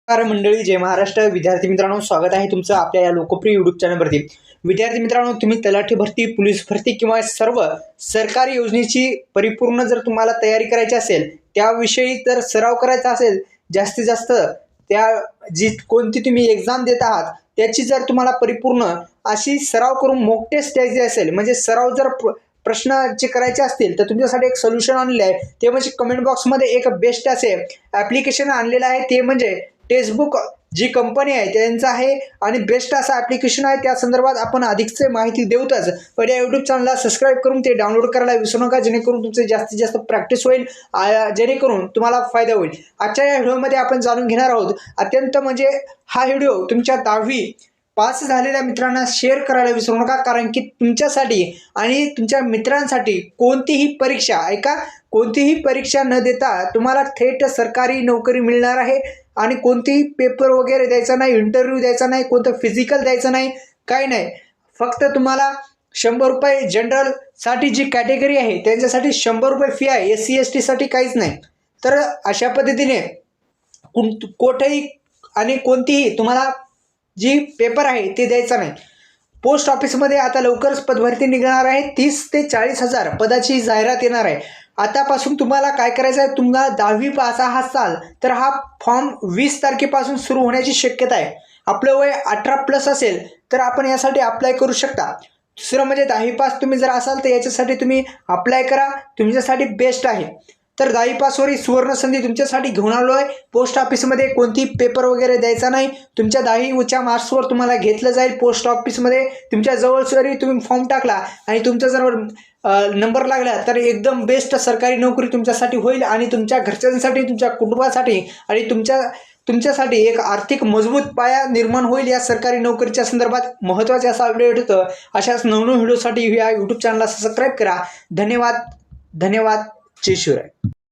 नमस्कार मंडळी, जय महाराष्ट्र. विद्यार्थी मित्रांनो, स्वागत आहे तुमचं आपल्या या लोकप्रिय यूट्यूब चॅनलवरती. विद्यार्थी मित्रांनो, तुम्ही तलाठी भरती, पोलीस भरती किंवा सर्व सरकारी योजनेची परिपूर्ण जर तुम्हाला तयारी करायची असेल, त्याविषयी जर सराव करायचा असेल, जास्तीत जास्त त्या कोणती तुम्ही एक्झाम देत आहात त्याची जर तुम्हाला परिपूर्ण अशी सराव करून मॉक टेस्ट द्यायची असेल, म्हणजे सराव जर प्रश्न जे करायचे असतील तर तुमच्यासाठी एक सोल्युशन आणले आहे. ते म्हणजे कमेंट बॉक्समध्ये एक बेस्ट असे ॲप्लिकेशन आणलेलं आहे, ते म्हणजे टेक्स्टबुक जी कंपनी आहे त्यांचं आहे आणि बेस्ट असं ॲप्लिकेशन आहे. त्या संदर्भात आपण अधिकचे माहिती देऊतच, पण या यूट्यूब चॅनलला सबस्क्राईब करून ते डाउनलोड करायला विसरू नका, जेणेकरून तुमचे जास्तीत जास्त प्रॅक्टिस होईल, जेणेकरून तुम्हाला फायदा होईल. आजच्या या व्हिडिओमध्ये आपण जाणून घेणार आहोत अत्यंत म्हणजे हा व्हिडिओ तुमच्या 10वी पास झालेल्या मित्रांना शेअर करायला विसरू नका, कारण की तुमच्यासाठी आणि तुमच्या मित्रांसाठी कोणतीही परीक्षा कोणतीही परीक्षा न देता तुम्हाला थेट सरकारी नोकरी मिळणार आहे आणि कोणतीही पेपर वगैरे द्यायचा नाही, इंटरव्ह्यू द्यायचा नाही, कोणतं फिजिकल द्यायचं नाही, काही नाही. फक्त तुम्हाला 100 रुपये जनरलसाठी जी कॅटेगरी आहे त्यांच्यासाठी 100 रुपये फी आहे, SC ST साठी काहीच नाही. तर अशा पद्धतीने कोठेही आणि कोणतीही तुम्हाला जी पेपर आहे ते द्यायचा नाही. पोस्ट ऑफिसमध्ये आता लवकरच पदभरती निघणार आहे. 30 ते 40 हजार पदाची जाहिरात येणार आहे. आतापासून तुम्हाला काय करायचं आहे, तुम्हाला 10वी पास असाल तर हा फॉर्म 20 तारखेपासून सुरू होण्याची शक्यता आहे. आपलं वय 18+ असेल तर आपण यासाठी अप्लाय करू शकता. दुसरं म्हणजे 10वी पास तुम्ही जर असाल तर याच्यासाठी तुम्ही अप्लाय करा, तुमच्यासाठी बेस्ट आहे. तर 10वी पासवर ही सुवर्ण संधी तुमच्यासाठी घेऊन आलो आहे. पोस्ट ऑफिसमध्ये कोणतीही पेपर वगैरे द्यायचा नाही. तुमच्या 10वीच्या मार्क्सवर तुम्हाला घेतलं जाईल. पोस्ट ऑफिसमध्ये तुमच्या जवळच तुम्ही फॉर्म टाकला आणि तुमचा जर नंबर लागला तर एकदम बेस्ट सरकारी नोकरी तुमच्यासाठी होईल आणि तुमच्या घरच्यांसाठी, तुमच्या कुटुंबासाठी आणि तुमच्यासाठी एक आर्थिक मजबूत पाया निर्माण होईल. या सरकारी नोकरीच्या संदर्भात महत्त्वाचे असा व्हिडिओ होतं. अशाच नवनवीन व्हिडिओसाठी या यूट्यूब चॅनलला सबस्क्राईब करा. धन्यवाद. जय शिवराय.